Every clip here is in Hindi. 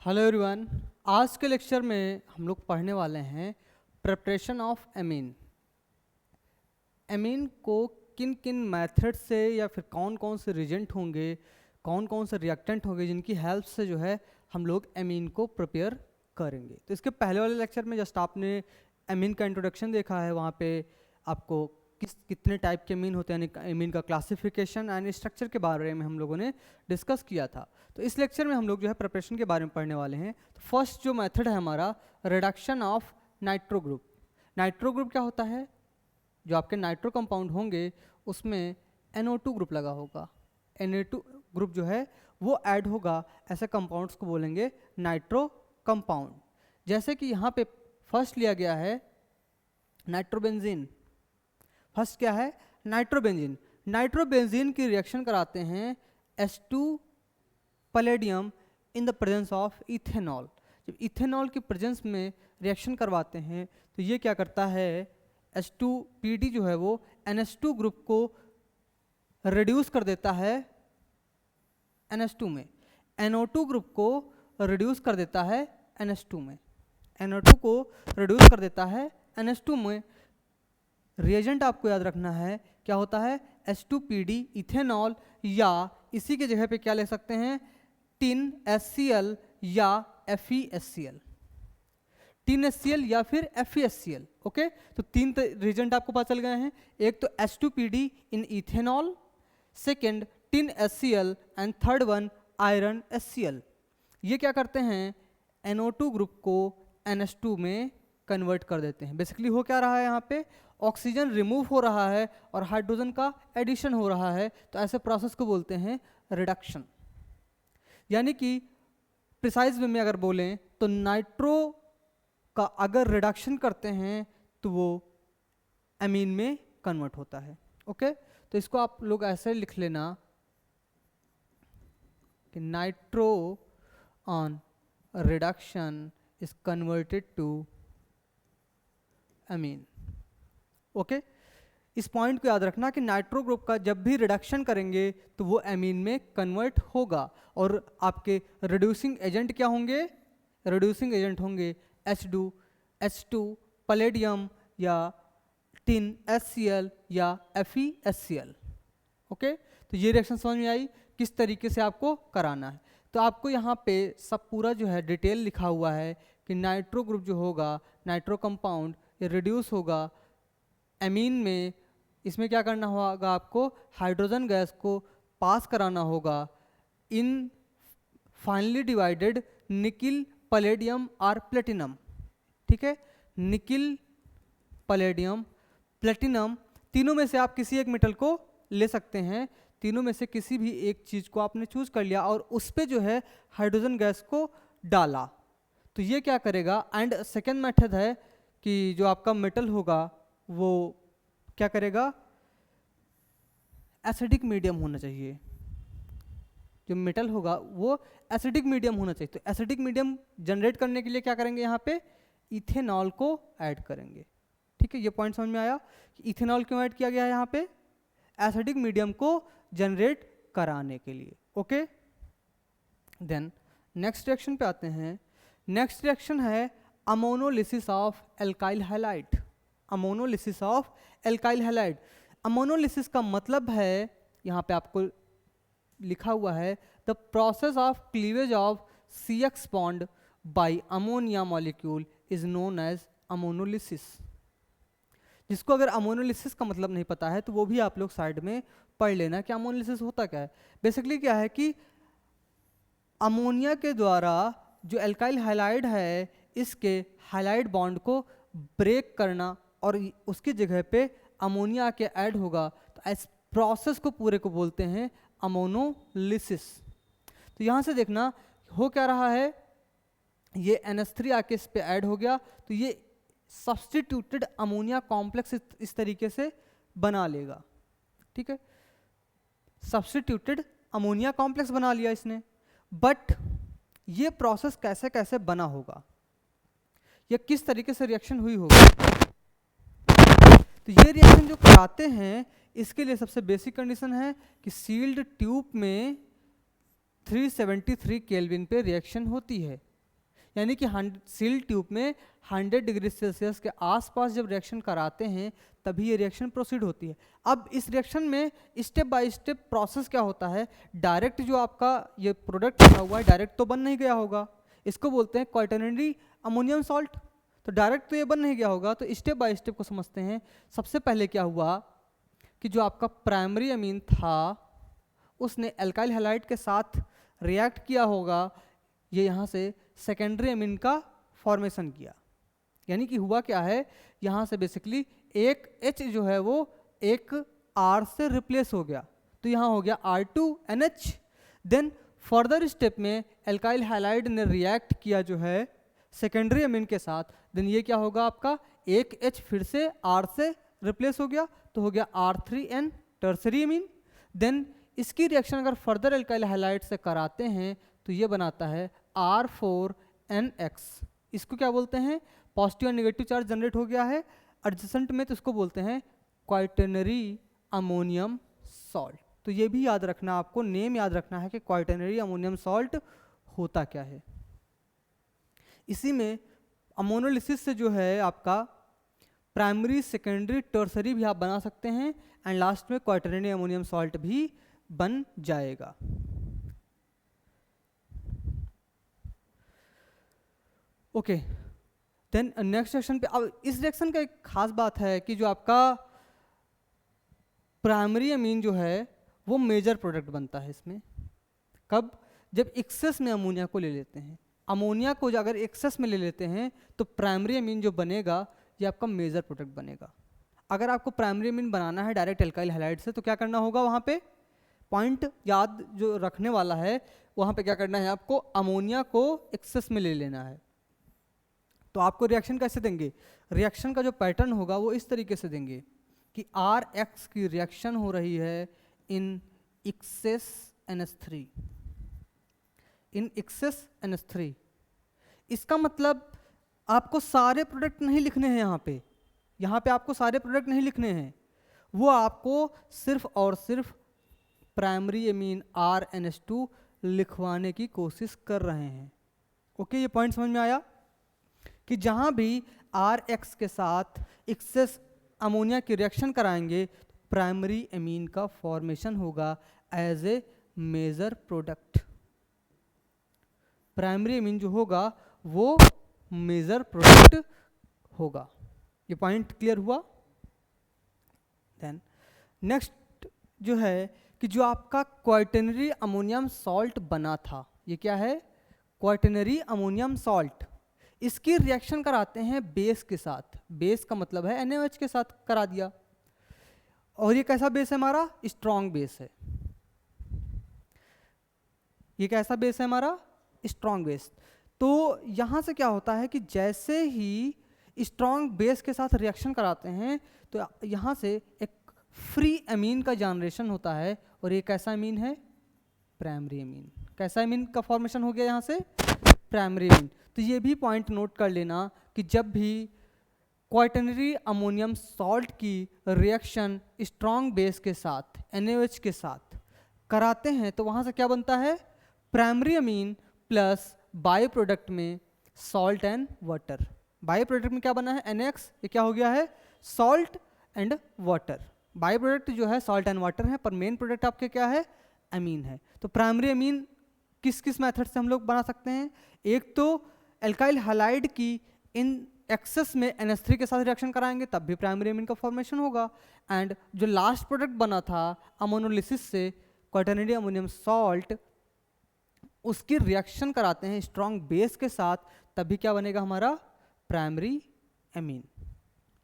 Hello everyone. आज के लेक्चर में हम लोग पढ़ने वाले हैं प्रिपरेशन ऑफ एमीन। एमीन को किन किन मेथड से या फिर कौन कौन से रिजेंट होंगे, कौन कौन से रिएक्टेंट होंगे जिनकी हेल्प से जो है हम लोग एमीन को प्रिपेयर करेंगे। तो इसके पहले वाले लेक्चर में जस्ट आपने एमीन का इंट्रोडक्शन देखा है, वहाँ पे आपको कितने टाइप के एमीन होते हैं, यानी एमीन का क्लासिफिकेशन एंड स्ट्रक्चर के बारे में हम लोगों ने डिस्कस किया था। तो इस लेक्चर में हम लोग जो है प्रिपरेशन के बारे में पढ़ने वाले हैं। तो फर्स्ट जो मेथड है हमारा, reduction of nitro group. Nitro group क्या होता है? जो आपके नाइट्रो कंपाउंड होंगे उसमें NO2 ग्रुप लगा होगा। Na2 ग्रुप जो है वो ऐड होगा, ऐसे कंपाउंड्स को बोलेंगे नाइट्रो कंपाउंड। जैसे कि यहाँ पे फर्स्ट लिया गया है नाइट्रोबेंजीन। फर्स्ट क्या है? नाइट्रोबेंजीन। नाइट्रोबेंजीन की रिएक्शन कराते हैं H2 palladium in the presence of ethanol. जब इथेनॉल की प्रेजेंस में रिएक्शन करवाते हैं तो ये क्या करता है, H2PD जो है वो NH2 ग्रुप को रिड्यूस कर देता है NH2 में, NO2 ग्रुप को रिड्यूस कर देता है NH2 में, NO2 को रिड्यूस कर देता है NH2 में। रिएजेंट आपको याद रखना है क्या होता है, H2PD इथेनॉल, या इसी के जगह पे क्या ले सकते हैं, टिन HCl या FeHCl, टिन HCl या फिर FeHCl। ओके, तो तीन रिएजेंट आपको पता चल गए हैं। एक तो H2PD in ethanol, second tin HCl and third one iron HCl। ये क्या करते हैं, NO2 ग्रुप को NH2 में कन्वर्ट कर देते हैं। बेसिकली हो क्या रहा है, यहाँ पे ऑक्सीजन रिमूव हो रहा है और हाइड्रोजन का एडिशन हो रहा है। तो ऐसे प्रोसेस को बोलते हैं रिडक्शन। यानी कि प्रिसाइज वे में अगर बोलें तो नाइट्रो का अगर रिडक्शन करते हैं तो वो एमीन में कन्वर्ट होता है। ओके, तो इसको आप लोग ऐसे लिख लेना कि nitro on reduction is converted to amine. Okay, इस पॉइंट को याद रखना कि नाइट्रो ग्रुप का जब भी रिडक्शन करेंगे तो वो एमीन में कन्वर्ट होगा। और आपके रिड्यूसिंग एजेंट क्या होंगे, रिड्यूसिंग एजेंट होंगे H2 पैलेडियम या टिन HCl या FeHCl। ओके, तो ये रिएक्शन समझ में आई किस तरीके से आपको कराना है। तो आपको यहाँ पे सब पूरा जो है डिटेल लिखा हुआ है कि नाइट्रो ग्रुप जो होगा, नाइट्रो कंपाउंड, ये रिड्यूस होगा एमीन में। इसमें क्या करना होगा, आपको हाइड्रोजन गैस को पास कराना होगा इन फाइनली डिवाइडेड निकिल पैलेडियम और प्लेटिनम। ठीक है, निकिल पैलेडियम प्लेटिनम, तीनों में से आप किसी एक मेटल को ले सकते हैं। तीनों में से किसी भी एक चीज को आपने चूज कर लिया और उस पे जो है हाइड्रोजन गैस को डाला, तो ये क्या करेगा। एंड सेकेंड मेथड है कि जो आपका मेटल होगा वो क्या करेगा, एसिडिक मीडियम होना चाहिए। जो मेटल होगा वो एसिडिक मीडियम होना चाहिए। तो एसिडिक मीडियम जनरेट करने के लिए क्या करेंगे, यहाँ पे इथेनॉल को ऐड करेंगे। ठीक है, ये पॉइंट समझ में आया कि इथेनॉल क्यों ऐड किया गया है यहाँ पे, एसिडिक मीडियम को जनरेट कराने के लिए। ओके, देन नेक्स्ट रिएक्शन पे आते हैं। नेक्स्ट रिएक्शन है ammonolysis of alkyl halide. Ammonolysis of alkyl halide. Ammonolysis का मतलब है, यहाँ पे आपको लिखा हुआ है, the process of cleavage of CX bond by ammonia molecule is known as ammonolysis. जिसको अगर अमोनोलिसिस का मतलब नहीं पता है तो वो भी आप लोग साइड में पढ़ लेना कि अमोनोलिसिस होता क्या है। बेसिकली क्या है कि अमोनिया के द्वारा जो एल्काइल हैलाइड है, इसके हैलाइड बॉन्ड को ब्रेक करना और उसकी जगह पे अमोनिया के ऐड होगा। तो इस प्रोसेस को पूरे को बोलते हैं अमोनोलिसिस। तो यहाँ से देखना हो क्या रहा है, ये NH3 आके इस पे ऐड हो गया, तो ये सब्स्टिट्यूटेड अमोनिया कॉम्प्लेक्स इस तरीके से बना लेगा। ठीक है, सब्स्टिट्यूटेड अमोनिया कॉम्प्लेक्स बना लिया इसने। बट ये प्रोसेस कैसे कैसे बना होगा, या किस तरीके से रिएक्शन हुई होगी, तो ये रिएक्शन जो कराते हैं इसके लिए सबसे बेसिक कंडीशन है कि सील्ड ट्यूब में 373 केल्विन पे रिएक्शन होती है। यानी कि सील ट्यूब में 100 डिग्री सेल्सियस के आसपास जब रिएक्शन कराते हैं तभी ये रिएक्शन प्रोसीड होती है। अब इस रिएक्शन में स्टेप बाय स्टेप प्रोसेस क्या होता है, डायरेक्ट जो आपका ये प्रोडक्ट बना हुआ है डायरेक्ट तो बन नहीं गया होगा, इसको बोलते हैं क्वाटरनरी अमोनियम सॉल्ट। तो डायरेक्ट तो ये बन नहीं गया होगा, तो स्टेप बाय स्टेप को समझते हैं। सबसे पहले क्या हुआ कि जो आपका प्राइमरी अमीन था उसने एल्काइल हैलाइड के साथ रिएक्ट किया होगा, ये यहाँ से सेकेंडरी अमीन का फॉर्मेशन किया। यानी कि हुआ क्या है, यहाँ से बेसिकली एक H जो है वो एक R से रिप्लेस हो गया, तो यहाँ हो गया R2NH। देन फर्दर स्टेप में एल्काइल हैलाइड ने रिएक्ट किया जो है सेकेंडरी अमीन के साथ, देन ये क्या होगा आपका एक H फिर से R से रिप्लेस हो गया, तो हो गया R3N टर्सरी अमीन। देन इसकी रिएक्शन अगर फर्दर एल्काइल हैलाइड से कराते हैं तो ये बनाता है R4NX। इसको क्या बोलते हैं, पॉजिटिव और नेगेटिव चार्ज जनरेट हो गया है एडजेसेंट में, तो इसको बोलते हैं क्वाटरनरी अमोनियम सॉल्ट। तो ये भी याद रखना, आपको नेम याद रखना है कि क्वाटरनरी अमोनियम सॉल्ट होता क्या है। इसी में अमोनोलिसिस से जो है आपका प्राइमरी सेकेंडरी टर्सरी भी आप बना सकते हैं, एंड लास्ट में क्वाटरनरी अमोनियम सॉल्ट भी बन जाएगा। ओके, देन नेक्स्ट रिएक्शन पे, अब इस रिएक्शन का एक खास बात है कि जो आपका प्राइमरी अमीन जो है वो मेजर प्रोडक्ट बनता है इसमें। कब, जब एक्सेस में अमोनिया को ले लेते हैं। अमोनिया को अगर एक्सेस में ले लेते हैं तो प्राइमरी अमीन जो बनेगा ये आपका मेजर प्रोडक्ट बनेगा। अगर आपको प्राइमरी अमीन बनाना है डायरेक्ट एल्काइल हैलाइड से तो क्या करना होगा, वहाँ पे पॉइंट याद जो रखने वाला है, वहाँ पे क्या करना है आपको, अमोनिया को एक्सेस में ले लेना है। तो आपको रिएक्शन कैसे देंगे, रिएक्शन का जो पैटर्न होगा वो इस तरीके से देंगे कि RX की रिएक्शन हो रही है in excess NH3, in excess NH3। इसका मतलब आपको सारे प्रोडक्ट नहीं लिखने हैं यहाँ पे आपको सारे प्रोडक्ट नहीं लिखने हैं, वो आपको सिर्फ और सिर्फ प्राइमरी अमीन RNH2 लिखवाने की कोशिश कर रहे हैं। ओके, ये पॉइंट समझ में आया कि जहाँ भी RX के साथ एक्सेस अमोनिया की रिएक्शन कराएंगे तो प्राइमरी अमीन का फॉर्मेशन होगा as a major product. Primary amine जो होगा वो मेजर प्रोडक्ट होगा। ये पॉइंट क्लियर हुआ। देन नेक्स्ट जो है कि जो आपका क्वाटरनरी अमोनियम सॉल्ट बना था, ये क्या है, क्वाटरनरी अमोनियम सॉल्ट। इसकी रिएक्शन कराते हैं बेस के साथ, बेस का मतलब है NaOH के साथ करा दिया, और ये कैसा बेस है हमारा, स्ट्रॉन्ग बेस है। ये कैसा बेस है हमारा, स्ट्रॉन्ग बेस। तो यहाँ से क्या होता है कि जैसे ही स्ट्रॉन्ग बेस के साथ रिएक्शन कराते हैं तो यहाँ से एक फ्री अमीन का जनरेशन होता है, और ये कैसा अमीन है, प्राइमरी अमीन। कैसा अमीन का फॉर्मेशन हो गया यहाँ से, प्राइमरी अमीन। तो ये भी पॉइंट नोट कर लेना कि जब भी क्वाटरनरी अमोनियम सॉल्ट की रिएक्शन स्ट्रॉन्ग बेस के साथ NaOH के साथ कराते हैं तो वहाँ से क्या बनता है, primary amine plus by product में salt and water. By product में क्या बना है, NaX, ये क्या हो गया है, salt and water. By product जो है सॉल्ट एंड वाटर है, पर मेन प्रोडक्ट आपके क्या है, अमीन है। तो प्राइमरी अमीन किस किस मेथड से हम लोग बना सकते हैं, एक तो एल्काइल हैलाइड की इन एक्सेस में NH3 के साथ रिएक्शन कराएंगे तब भी प्राइमरी अमीन का फॉर्मेशन होगा, एंड जो लास्ट प्रोडक्ट बना था अमोनोलिसिस से क्वाटरनरी अमोनियम सॉल्ट, उसकी रिएक्शन कराते हैं स्ट्रॉन्ग बेस के साथ, तभी क्या बनेगा हमारा, प्राइमरी अमीन।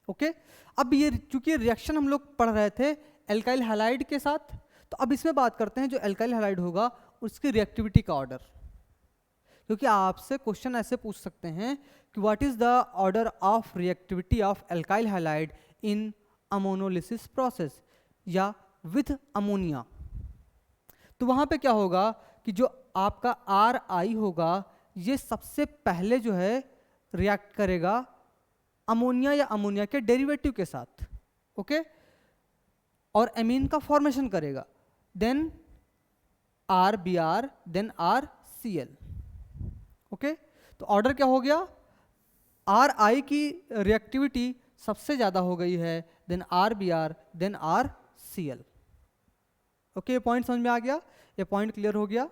ओके, अब ये चूंकि रिएक्शन हम लोग पढ़ रहे थे एल्काइल हैलाइड के साथ, तो अब इसमें बात करते हैं जो एल्काइल हैलाइड होगा उसकी रिएक्टिविटी का ऑर्डर। क्योंकि आपसे क्वेश्चन ऐसे पूछ सकते हैं कि what is the order of reactivity of alkyl halide in ammonolysis process या विथ अमोनिया। तो वहां पे क्या होगा कि जो आपका RI होगा ये सबसे पहले जो है रिएक्ट करेगा अमोनिया या अमोनिया के डेरिवेटिव के साथ, ओके, और अमीन का फॉर्मेशन करेगा, then RBr, then RCl। Okay, तो ऑर्डर क्या हो गया, आर आई की रिएक्टिविटी सबसे ज़्यादा हो गई है, then R B R, then R C L. Okay, ये पॉइंट समझ में आ गया, ये पॉइंट क्लियर हो गया।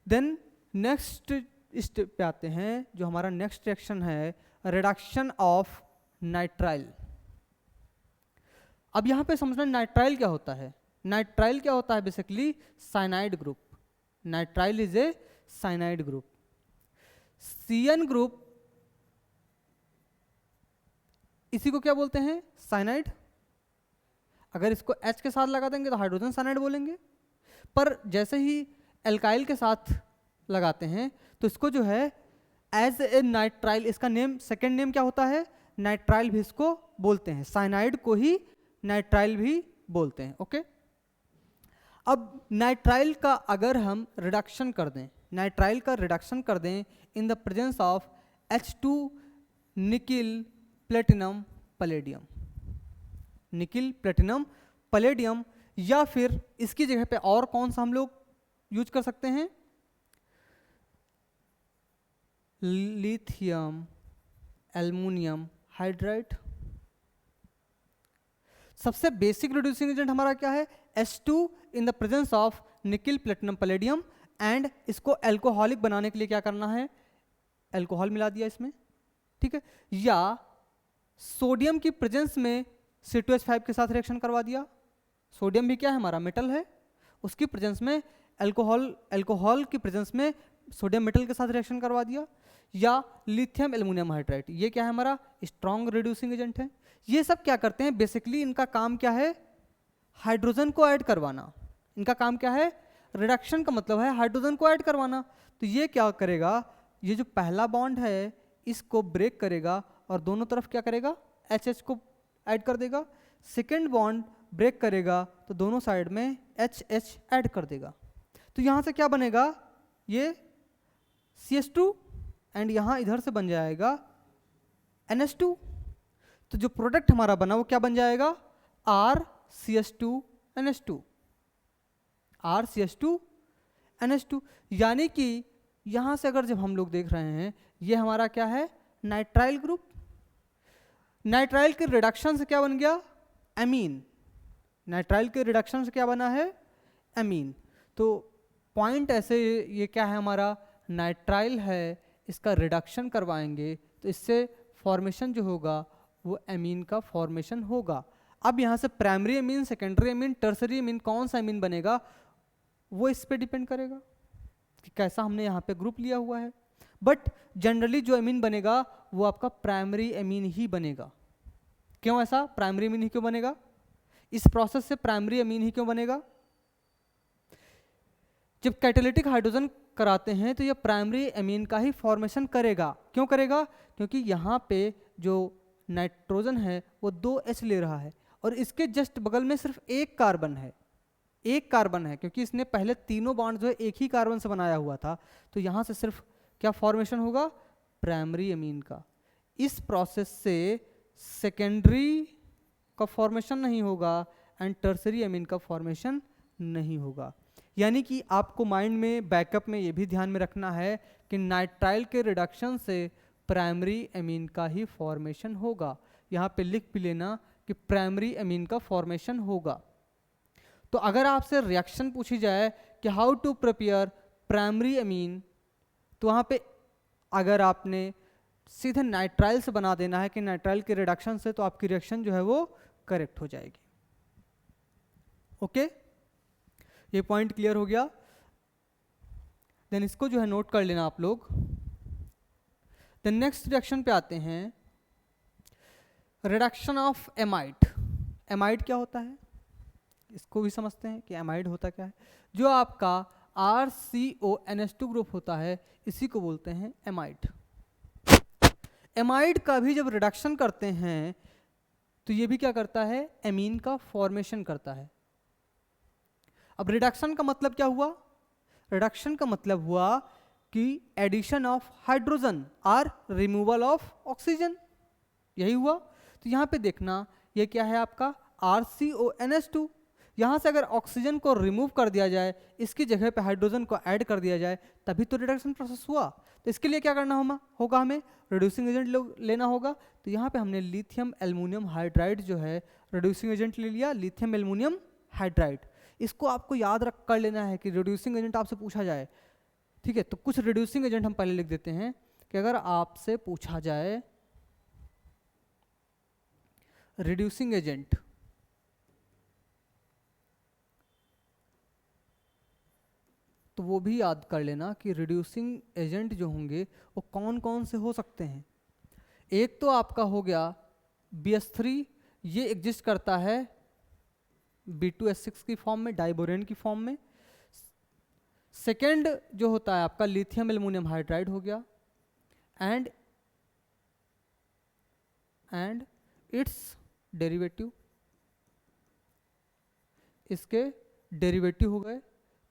देन नेक्स्ट स्टेप पे आते हैं, जो हमारा नेक्स्ट रिएक्शन है रिडक्शन ऑफ नाइट्राइल। अब यहाँ पे समझना नाइट्राइल क्या होता है। नाइट्राइल क्या होता है, basically cyanide group. Nitrile is a cyanide group. CN group, इसी को क्या बोलते हैं, साइनाइड। अगर इसको H के साथ लगा देंगे तो हाइड्रोजन साइनाइड बोलेंगे, पर जैसे ही एल्काइल के साथ लगाते हैं तो इसको जो है एज ए नाइट्राइल, इसका नेम, सेकेंड नेम क्या होता है, नाइट्राइल भी इसको बोलते हैं। साइनाइड को ही नाइट्राइल भी बोलते हैं। ओके, अब नाइट्राइल का अगर हम रिडक्शन कर दें, नाइट्राइल का रिडक्शन कर दें in the presence of H2 nickel platinum palladium, nickel platinum palladium, या फिर इसकी जगह पे और कौन सा हम लोग यूज कर सकते हैं, लिथियम एल्युमिनियम हाइड्राइड। सबसे बेसिक रिड्यूसिंग एजेंट हमारा क्या है, H2 in the presence of nickel platinum palladium, and इसको अल्कोहलिक बनाने के लिए क्या करना है, अल्कोहल मिला दिया इसमें, ठीक है, या सोडियम की प्रेजेंस में C2H5 के साथ रिएक्शन करवा दिया। सोडियम भी क्या है, हमारा मेटल है, उसकी प्रेजेंस में अल्कोहल की प्रेजेंस में सोडियम मेटल के साथ रिएक्शन करवा दिया, या लिथियम एल्युमिनियम हाइड्राइड, ये क्या है, हमारा स्ट्रॉन्ग रिड्यूसिंग एजेंट है। ये सब क्या करते हैं, बेसिकली इनका काम क्या है, हाइड्रोजन को ऐड करवाना। इनका काम क्या है, रिडक्शन का मतलब है हाइड्रोजन को ऐड करवाना। तो ये क्या करेगा, ये जो पहला बॉन्ड है इसको ब्रेक करेगा और दोनों तरफ क्या करेगा, HH को ऐड कर देगा। सेकेंड बॉन्ड ब्रेक करेगा तो दोनों साइड में HH ऐड कर देगा। तो यहाँ से क्या बनेगा, ये CH2, एंड यहाँ इधर से बन जाएगा NH2। तो जो प्रोडक्ट हमारा बना वो क्या बन जाएगा, RCH2NH2, RCH2NH2। यानी कि यहाँ से अगर जब हम लोग देख रहे हैं, ये हमारा क्या है, नाइट्राइल ग्रुप। नाइट्राइल के रिडक्शन से क्या बन गया, एमीन। नाइट्राइल के रिडक्शन से क्या बना है, एमीन। तो पॉइंट ऐसे, ये क्या है, हमारा नाइट्राइल है, इसका रिडक्शन करवाएंगे तो इससे फॉर्मेशन जो होगा वो एमीन का फॉर्मेशन होगा। अब यहाँ से primary amine, secondary amine, tertiary amine, कौन सा एमीन बनेगा वो इस पे डिपेंड करेगा कि कैसा हमने यहाँ पे ग्रुप लिया हुआ है। बट जनरली जो एमीन बनेगा वो आपका प्राइमरी एमीन ही बनेगा। क्यों ऐसा, प्राइमरी एमीन ही क्यों बनेगा, इस प्रोसेस से प्राइमरी एमीन ही क्यों बनेगा, जब कैटालिटिक हाइड्रोजन कराते हैं तो ये प्राइमरी एमीन का ही फॉर्मेशन करेगा। क्यों करेगा, क्योंकि यहाँ पे जो नाइट्रोजन है वो 2H ले रहा है और इसके जस्ट बगल में सिर्फ एक कार्बन है, एक कार्बन है, क्योंकि इसने पहले तीनों बॉन्ड जो है एक ही कार्बन से बनाया हुआ था। तो यहाँ से सिर्फ क्या फॉर्मेशन होगा, प्राइमरी एमीन का। इस प्रोसेस से सेकेंडरी का फॉर्मेशन नहीं होगा एंड टर्सरी एमीन का फॉर्मेशन नहीं होगा। यानी कि आपको माइंड में, बैकअप में ये भी ध्यान में रखना है कि नाइट्राइल के रिडक्शन से प्राइमरी एमीन का ही फॉर्मेशन होगा। यहाँ पे लिख भी लेना कि प्राइमरी एमीन का फॉर्मेशन होगा। तो अगर आपसे रिएक्शन पूछी जाए कि how to prepare primary amine, तो वहाँ पे अगर आपने सीधे नाइट्राइल से बना देना है कि नाइट्राइल के रिडक्शन से, तो आपकी रिएक्शन जो है वो करेक्ट हो जाएगी। ओके, ये पॉइंट क्लियर हो गया। देन इसको जो है नोट कर लेना आप लोग। देन नेक्स्ट रिएक्शन पे आते हैं, रिडक्शन ऑफ एमाइड। एमाइड क्या होता है इसको भी समझते हैं कि एमाइड होता क्या है। जो आपका RCONH2 ग्रुप होता है इसी को बोलते हैं एमाइड। एमाइड का भी जब रिडक्शन करते हैं तो ये भी क्या करता है, एमीन का फॉर्मेशन करता है। अब रिडक्शन का मतलब क्या हुआ, रिडक्शन का मतलब हुआ कि एडिशन ऑफ हाइड्रोजन और रिमूवल ऑफ ऑक्सीजन, यही हुआ। तो यहाँ पे देखना ये क्या है आपका RCONH2, यहाँ से अगर ऑक्सीजन को रिमूव कर दिया जाए, इसकी जगह पे हाइड्रोजन को ऐड कर दिया जाए, तभी तो रिडक्शन प्रोसेस हुआ। तो इसके लिए क्या करना होगा हमें रिड्यूसिंग एजेंट लेना होगा। तो यहाँ पे हमने लिथियम एल्युमिनियम हाइड्राइड जो है रिड्यूसिंग एजेंट ले लिया, लिथियम एल्युमिनियम हाइड्राइड। इसको आपको याद रख कर लेना है कि रिड्यूसिंग एजेंट आपसे पूछा जाए, ठीक है। तो कुछ रिड्यूसिंग एजेंट हम पहले लिख देते हैं कि अगर आपसे पूछा जाए रिड्यूसिंग एजेंट, तो वो भी याद कर लेना कि रिड्यूसिंग एजेंट जो होंगे वो कौन कौन से हो सकते हैं। एक तो आपका हो गया BS3, ये एग्जिस्ट करता है B2S6 की फॉर्म में, डाइबोरेन की फॉर्म में। सेकेंड जो होता है आपका लिथियम एल्युमिनियम हाइड्राइड हो गया, एंड इट्स डेरिवेटिव, इसके डेरिवेटिव हो गए।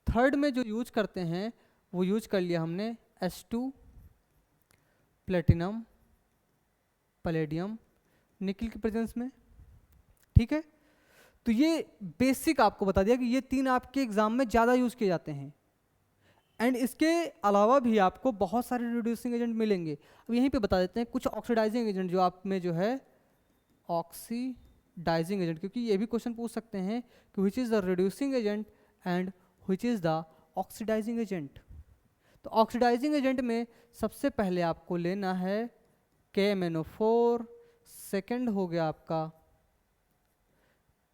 थर्ड में जो यूज करते हैं वो यूज कर लिया हमने H2 प्लेटिनम पैलेडियम निकल की प्रेजेंस में, ठीक है। तो ये बेसिक आपको बता दिया कि ये तीन आपके एग्जाम में ज़्यादा यूज किए जाते हैं। एंड इसके अलावा भी आपको बहुत सारे रिड्यूसिंग एजेंट मिलेंगे। अब यहीं पे बता देते हैं कुछ ऑक्सीडाइजिंग एजेंट जो आप में जो है ऑक्सीडाइजिंग एजेंट, क्योंकि ये भी क्वेश्चन पूछ सकते हैं कि which is the reducing agent and which is the oxidising agent. तो ऑक्सीडाइजिंग एजेंट में सबसे पहले आपको लेना है KMnO4, सेकेंड हो गया आपका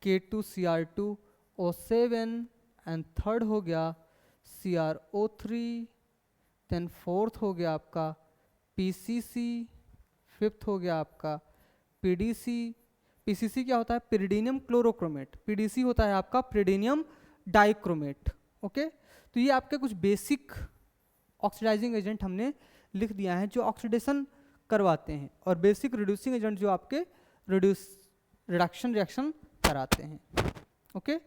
K2Cr2O7 एंड थर्ड हो गया CrO3, देन फोर्थ हो गया आपका PCC, फिफ्थ हो गया आपका PDC। PCC क्या होता है? पिरिडीनियम क्लोरोक्रोमेट। PDC होता है आपका पिरिडीनियम डाइक्रोमेट। ओके, तो ये आपके कुछ बेसिक ऑक्सीडाइजिंग एजेंट हमने लिख दिया है जो ऑक्सीडेशन करवाते हैं, और बेसिक रिड्यूसिंग एजेंट जो आपके रिडक्शन रिएक्शन कराते हैं। ओके,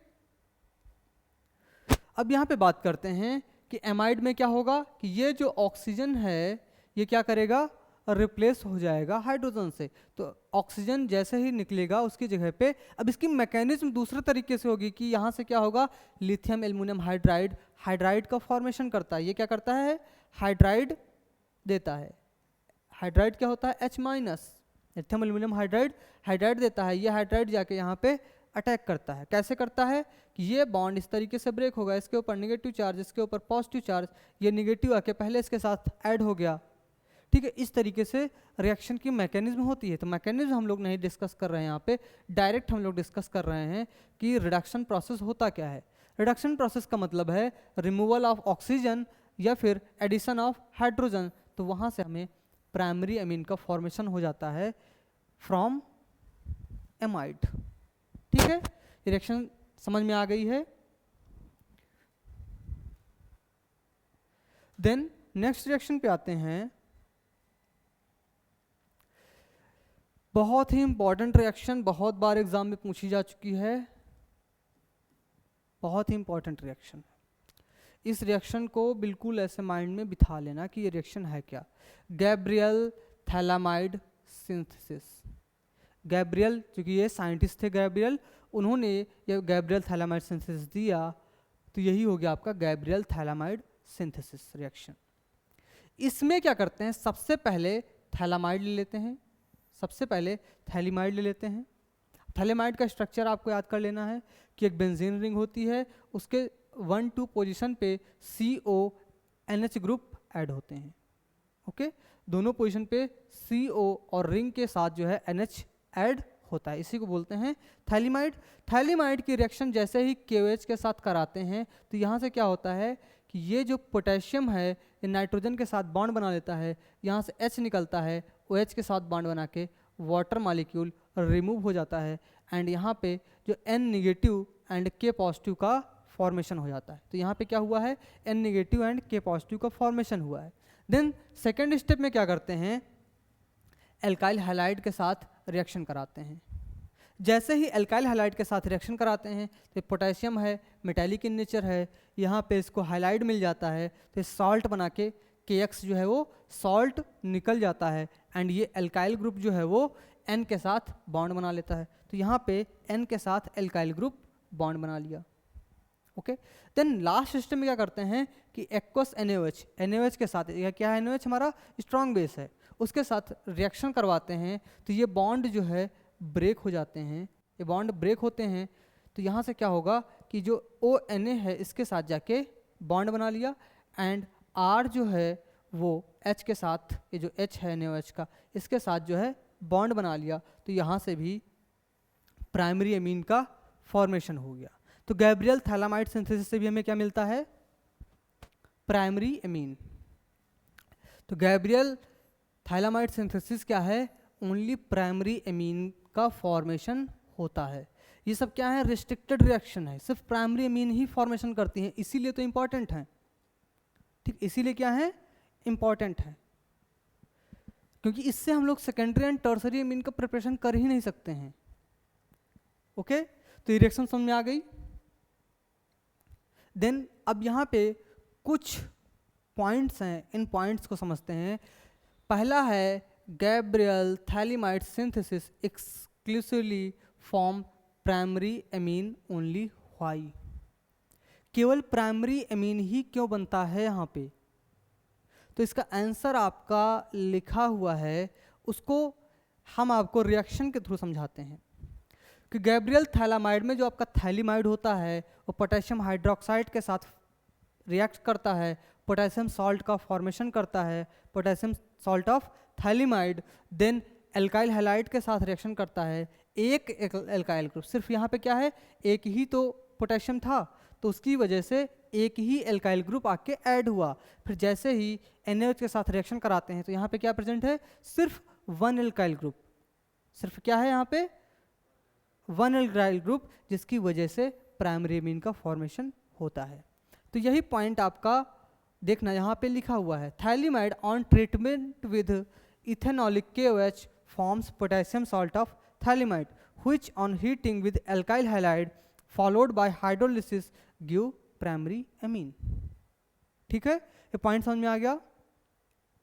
अब यहाँ पे बात करते हैं कि एमाइड में क्या होगा कि ये जो ऑक्सीजन है ये क्या करेगा, रिप्लेस हो जाएगा हाइड्रोजन से। तो ऑक्सीजन जैसे ही निकलेगा उसकी जगह पे, अब इसकी मैकेनिज्म दूसरे तरीके से होगी कि यहाँ से क्या होगा, लिथियम एल्युमिनियम हाइड्राइड हाइड्राइड का फॉर्मेशन करता है। ये क्या करता है, हाइड्राइड देता है। हाइड्राइड क्या होता है, H-, lithium aluminium hydride hydride देता है। ये हाइड्राइड जाके यहाँ पे अटैक करता है। कैसे करता है कि ये बॉन्ड इस तरीके से ब्रेक होगा, इसके ऊपर नेगेटिव चार्ज, इसके ऊपर पॉजिटिव चार्ज, ये नेगेटिव आके पहले इसके साथ ऐड हो गया, ठीक है। इस तरीके से रिएक्शन की मैकेनिज्म होती है। तो मैकेनिज्म हम लोग नहीं डिस्कस कर रहे हैं यहाँ पे, डायरेक्ट हम लोग डिस्कस कर रहे हैं कि रिडक्शन प्रोसेस होता क्या है। रिडक्शन प्रोसेस का मतलब है रिमूवल ऑफ ऑक्सीजन या फिर एडिशन ऑफ हाइड्रोजन। तो वहाँ से हमें प्राइमरी अमीन का फॉर्मेशन हो जाता है फ्रॉम एमाइड, ठीक है। रिएक्शन समझ में आ गई है। देन नेक्स्ट रिएक्शन पे आते हैं। बहुत ही इंपॉर्टेंट रिएक्शन, बहुत बार एग्जाम में पूछी जा चुकी है, बहुत ही इंपॉर्टेंट रिएक्शन। इस रिएक्शन को बिल्कुल ऐसे माइंड में बिठा लेना कि ये रिएक्शन है क्या, गैब्रियल थैलामाइड सिंथेसिस। गैब्रियल, क्योंकि ये साइंटिस्ट थे गैब्रियल, उन्होंने ये गैब्रियल थैलामाइड सिंथेसिस दिया, तो यही हो गया आपका गैब्रियल थैलामाइड सिंथेसिस रिएक्शन। इसमें क्या करते हैं, सबसे पहले थैलामाइड ले लेते हैं, सबसे पहले थैलीमाइड ले लेते हैं। थैलेमाइड का स्ट्रक्चर आपको याद कर लेना है कि एक बेंजीन रिंग होती है, उसके 1-2 पोजीशन पे CONH ग्रुप ऐड होते हैं। ओके, दोनों पोजीशन पे CO और रिंग के साथ जो है NH ऐड होता है, इसी को बोलते हैं थैलीमाइड। थैलीमाइड की रिएक्शन जैसे ही KOH के साथ कराते हैं तो यहाँ से क्या होता है कि ये जो पोटेशियम है ये नाइट्रोजन के साथ बॉन्ड बना लेता है, यहाँ से H निकलता है, OH के साथ बॉन्ड बना के वाटर मॉलिक्यूल रिमूव हो जाता है, एंड यहाँ पे जो N negative and K positive का फॉर्मेशन हो जाता है। तो यहाँ पे क्या हुआ है, N negative and K positive का फॉर्मेशन हुआ है। देन सेकेंड स्टेप में क्या करते हैं, एल्काइल हैलाइड के साथ रिएक्शन कराते हैं। जैसे ही एल्काइल हैलाइड के साथ रिएक्शन कराते हैं तो पोटेशियम है, मेटालिक इन नेचर है, यहाँ पे इसको हैलाइड मिल जाता है, तो सॉल्ट बना के KX जो है वो सॉल्ट निकल जाता है, एंड ये एल्काइल ग्रुप जो है वो N के साथ बॉन्ड बना लेता है। तो यहाँ पे N के साथ एल्काइल ग्रुप बॉन्ड बना लिया। ओके, देन लास्ट सिस्टम में क्या करते हैं कि एक्वस NaOH, NaOH के साथ, यह क्या है, NaOH हमारा स्ट्रॉन्ग बेस है, उसके साथ रिएक्शन करवाते हैं, तो ये बॉन्ड जो है ब्रेक हो जाते हैं। ये बॉन्ड ब्रेक होते हैं तो यहाँ से क्या होगा कि जो ONA है इसके साथ जाके बॉन्ड बना लिया, एंड R जो है वो H के साथ, ये जो H है NaOH का, इसके साथ जो है बॉन्ड बना लिया, तो यहाँ से भी प्राइमरी एमीन का फॉर्मेशन हो गया। तो गैब्रियल थैलामाइड सिंथेसिस से भी हमें क्या मिलता है, प्राइमरी एमीन। तो गैब्रियल थैलामाइड सिंथेसिस क्या है, ओनली प्राइमरी एमीन का फॉर्मेशन होता है। ये सब क्या है, रिस्ट्रिक्टेड रिएक्शन है, सिर्फ प्राइमरी एमीन ही फॉर्मेशन करती हैं, इसीलिए तो इंपॉर्टेंट है। ठीक, इसीलिए क्या है, इंपॉर्टेंट है, क्योंकि इससे हम लोग सेकेंडरी एंड टर्सरी एमीन का प्रिपरेशन कर ही नहीं सकते हैं। ओके, तो ये रिएक्शन समझ में आ गई। देन अब यहाँ पे कुछ पॉइंट्स हैं, इन पॉइंट्स को समझते हैं। पहला है Gabriel phthalimide synthesis exclusively form primary amine only, why, केवल प्राइमरी एमीन ही क्यों बनता है यहाँ पे, तो इसका आंसर आपका लिखा हुआ है, उसको हम आपको रिएक्शन के थ्रू समझाते हैं कि गैब्रियल थैलामाइड में जो आपका थैलीमाइड होता है वो पोटेशियम हाइड्रोक्साइड के साथ रिएक्ट करता है, पोटेशियम सॉल्ट का फॉर्मेशन करता है, potassium salt of phthalimide, then alkyl halide के साथ रिएक्शन करता है। एक एल्काइल ग्रुप, सिर्फ यहाँ पे क्या है, एक ही तो पोटेशियम था, तो उसकी वजह से एक ही एल्काइल ग्रुप आके ऐड हुआ। फिर जैसे ही NaOH के साथ रिएक्शन कराते हैं तो यहाँ पे क्या प्रेजेंट है, सिर्फ वन एल्काइल ग्रुप, सिर्फ क्या है यहाँ पे, वन एल्काइल ग्रुप, जिसकी वजह से प्राइमरी एमीन का फॉर्मेशन होता है। तो यही पॉइंट आपका देखना, यहाँ पे लिखा हुआ है, phthalimide on treatment with ethanolic KOH forms potassium salt of phthalimide which on heating with alkyl halide followed by hydrolysis give primary amine. ठीक है, ये पॉइंट समझ में आ गया।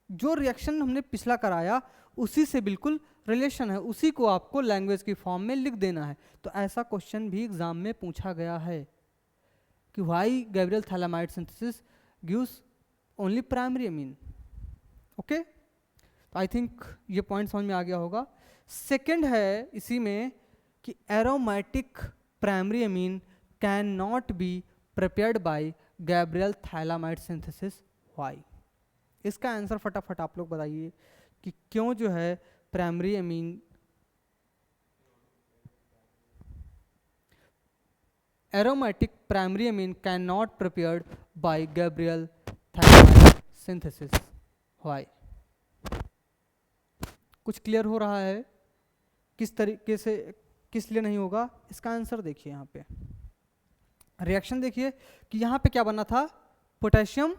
जो रिएक्शन हमने पिछला कराया उसी से बिल्कुल रिलेशन है, उसी को आपको लैंग्वेज की फॉर्म में लिख देना है। तो ऐसा क्वेश्चन भी एग्जाम में पूछा गया है कि why Gabriel phthalimide synthesis gives only primary amine. Okay, तो आई थिंक ये पॉइंट समझ में आ गया होगा। सेकंड है इसी में कि aromatic primary amine can not be prepared by Gabriel phthalimide synthesis, why. इसका आंसर फटाफट आप लोग बताइए कि क्यों जो है primary amine aromatic primary amine can not prepared by Gabriel phthalimide synthesis, why. कुछ क्लियर हो रहा है किस तरीके से, किस लिए नहीं होगा, इसका आंसर देखिए। यहाँ पे रिएक्शन देखिए कि यहाँ पे क्या बना था, पोटेशियम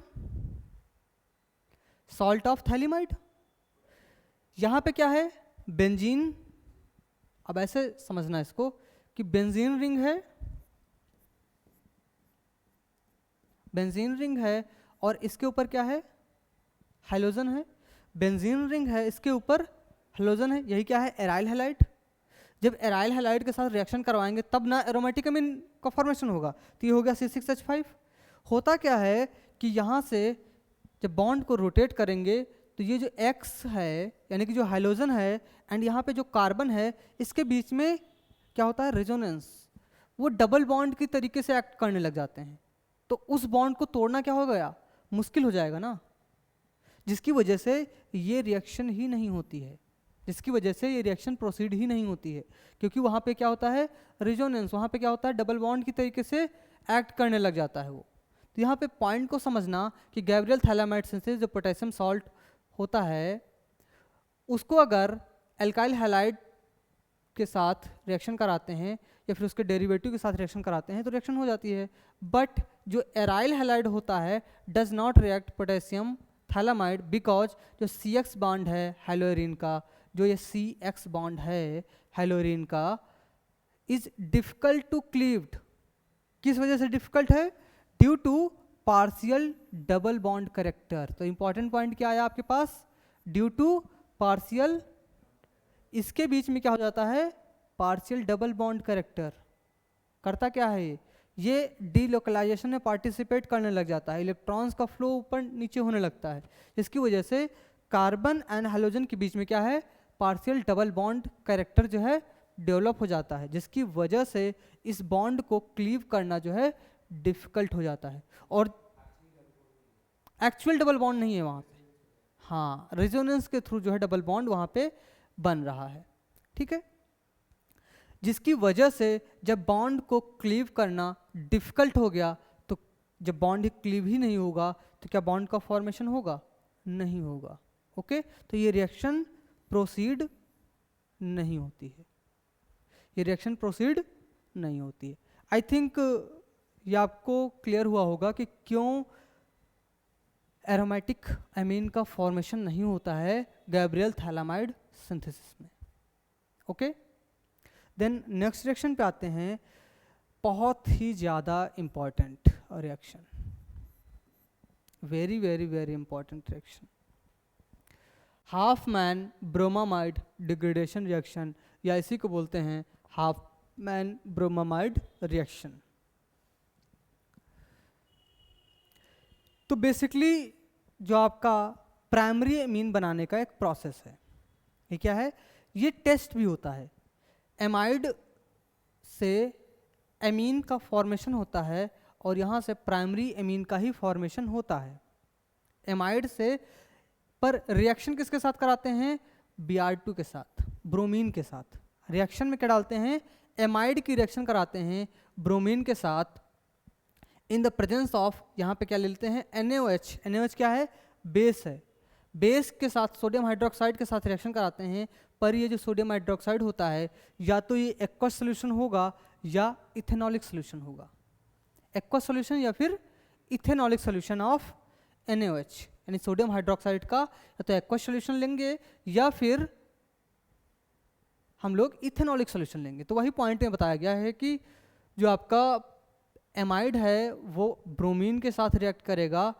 सॉल्ट ऑफ थैलीमाइड, यहाँ पे क्या है, बेंजीन। अब ऐसे समझना इसको कि बेंजीन रिंग है, बेंजीन रिंग है और इसके ऊपर क्या है, हाइलोजन है। बेंजीन रिंग है, इसके ऊपर हाइलोजन है, यही क्या है, एराइल हैलाइड। जब एराइल हैलाइड के साथ रिएक्शन करवाएंगे तब ना एरोमेटिक एमीन का फॉर्मेशन होगा, तो ये हो गया C6H5। होता क्या है कि यहाँ से जब बॉन्ड को रोटेट करेंगे तो ये जो X है यानी कि जो हाइलोजन है एंड यहाँ पे जो कार्बन है, इसके बीच में क्या होता है, रेजोनेंस, वो डबल बॉन्ड की तरीके से एक्ट करने लग जाते हैं। तो उस बॉन्ड को तोड़ना क्या हो गया, मुश्किल हो जाएगा ना, जिसकी वजह से ये रिएक्शन ही नहीं होती है, जिसकी वजह से ये रिएक्शन प्रोसीड ही नहीं होती है, क्योंकि वहाँ पे क्या होता है, रेजोनेंस, वहाँ पे क्या होता है, डबल बॉन्ड की तरीके से एक्ट करने लग जाता है वो। तो यहाँ पे पॉइंट को समझना कि गैब्रियल थैलामाइड सिंथेसिस जो पोटेशियम सॉल्ट होता है उसको अगर एल्काइल हैलाइड के साथ रिएक्शन कराते हैं या फिर उसके डेरिवेटिव के साथ रिएक्शन कराते हैं तो रिएक्शन हो जाती है। बट जो एराइल हैलाइड होता है does not react potassium phthalimide because जो CX बॉन्ड है हेलोरीन का, जो ये CX बॉन्ड है हेलोरीन का इज डिफिकल्ट टू क्लीव्ड। किस वजह से डिफिकल्ट है, due to partial double bond character. तो इंपॉर्टेंट पॉइंट क्या आया आपके पास, ड्यू टू पार्शियल, इसके बीच में क्या हो जाता है, पार्शियल डबल बॉन्ड करेक्टर। करता क्या है ये डीलोकलाइजेशन में पार्टिसिपेट करने लग जाता है, इलेक्ट्रॉन्स का फ्लो ऊपर नीचे होने लगता है, जिसकी वजह से कार्बन एंड हाइड्रोजन के बीच में क्या है, पार्शियल डबल बॉन्ड कैरेक्टर जो है डेवलप हो जाता है, जिसकी वजह से इस बॉन्ड को क्लीव करना जो है डिफिकल्ट हो जाता है। और एक्चुअल डबल बॉन्ड नहीं है वहाँ पे, हाँ, रेजोनेंस के थ्रू जो है डबल बॉन्ड वहाँ पे बन रहा है, ठीक है, जिसकी वजह से जब बॉन्ड को क्लीव करना डिफिकल्ट हो गया, तो जब बॉन्ड क्लीव ही नहीं होगा तो क्या बॉन्ड का फॉर्मेशन होगा, नहीं होगा, ओके। तो ये रिएक्शन प्रोसीड नहीं होती है, ये रिएक्शन प्रोसीड नहीं होती है। आई थिंक ये आपको क्लियर हुआ होगा कि क्यों एरोमेटिक एमीन का फॉर्मेशन नहीं होता है गैब्रियल थैलामाइड सिंथेसिस में, ओके। देन नेक्स्ट रिएक्शन पे आते हैं, बहुत ही ज़्यादा important reaction, very very very important reaction, Hopman bromamide degradation reaction, या इसी को बोलते हैं हाफमैन ब्रोमामाइड रिएक्शन। तो बेसिकली जो आपका प्राइमरी एमीन बनाने का एक प्रोसेस है, ये क्या है, ये टेस्ट भी होता है, एमाइड से एमीन का फॉर्मेशन होता है और यहाँ से प्राइमरी एमीन का ही फॉर्मेशन होता है एमाइड से, पर रिएक्शन किसके साथ कराते हैं, Br2 के साथ, ब्रोमीन के साथ। रिएक्शन में क्या डालते हैं, एमाइड की रिएक्शन कराते हैं ब्रोमीन के साथ इन द प्रेजेंस ऑफ, यहाँ पे क्या ले लेते हैं, NaOH। NaOH क्या है, बेस है, बेस के साथ सोडियम हाइड्रोक्साइड के साथ रिएक्शन कराते हैं, पर ये जो सोडियम हाइड्रोक्साइड होता है या तो ये एक्वस सोल्यूशन होगा या इथेनॉलिक सोल्यूशन होगा, एक्वस सोल्यूशन या फिर इथेनॉलिक सोल्यूशन ऑफ NaOH, यानी सोडियम हाइड्रोक्साइड का या तो एक्वस सोल्यूशन लेंगे या फिर हम लोग इथेनॉलिक सोल्यूशन लेंगे। तो वही पॉइंट में बताया गया है कि जो आपका एमाइड है वो ब्रोमीन के साथ रिएक्ट करेगा,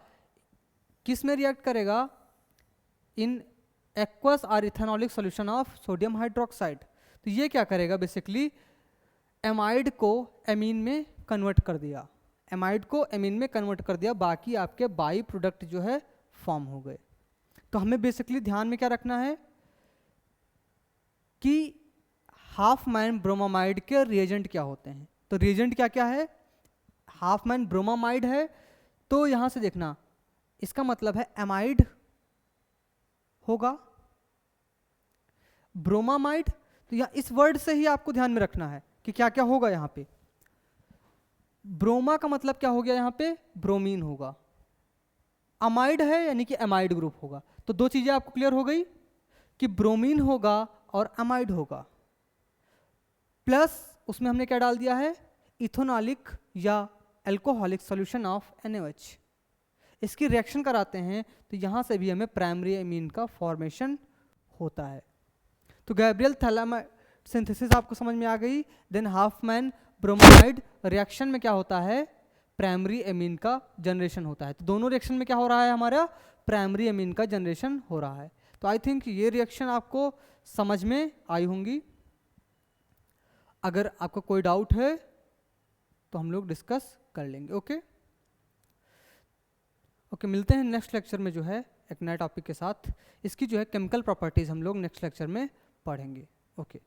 किस में रिएक्ट करेगा, इन एक्वस और ethanolic solution of sodium hydroxide. तो ये क्या करेगा, बेसिकली एमाइड को एमीन में कन्वर्ट कर दिया, एमाइड को एमीन में कन्वर्ट कर दिया, बाकी आपके बाई प्रोडक्ट जो है फॉर्म हो गए। तो हमें बेसिकली ध्यान में क्या रखना है कि हाफमैन ब्रोमामाइड के रिएजेंट क्या होते हैं। तो रिएजेंट क्या क्या है, हाफमैन ब्रोमामाइड है तो यहाँ से देखना, इसका मतलब है एमाइड होगा, ब्रोमामाइड, तो यहाँ इस वर्ड से ही आपको ध्यान में रखना है कि क्या क्या होगा। यहाँ पे ब्रोमा का मतलब क्या हो गया, यहाँ पे ब्रोमीन होगा, अमाइड है यानी कि एमाइड ग्रुप होगा। तो दो चीजें आपको क्लियर हो गई कि ब्रोमीन होगा और अमाइड होगा, प्लस उसमें हमने क्या डाल दिया है, इथेनॉलिक या अल्कोहलिक सॉल्यूशन ऑफ NaOH। इसकी रिएक्शन कराते हैं तो यहाँ से भी हमें प्राइमरी एमीन का फॉर्मेशन होता है। तो गैब्रियल थैलामाइड सिंथेसिस आपको समझ में आ गई। देन हाफमैन ब्रोमामाइड रिएक्शन में क्या होता है, प्राइमरी एमीन का जनरेशन होता है। तो दोनों रिएक्शन में क्या हो रहा है, हमारा प्राइमरी एमीन का जनरेशन हो रहा है। तो आई थिंक ये रिएक्शन आपको समझ में आई होंगी। अगर आपको कोई डाउट है तो हम लोग डिस्कस कर लेंगे। ओके, मिलते हैं नेक्स्ट लेक्चर में जो है एक नए टॉपिक के साथ। इसकी जो है केमिकल प्रॉपर्टीज हम लोग नेक्स्ट लेक्चर में पढ़ेंगे। ओके।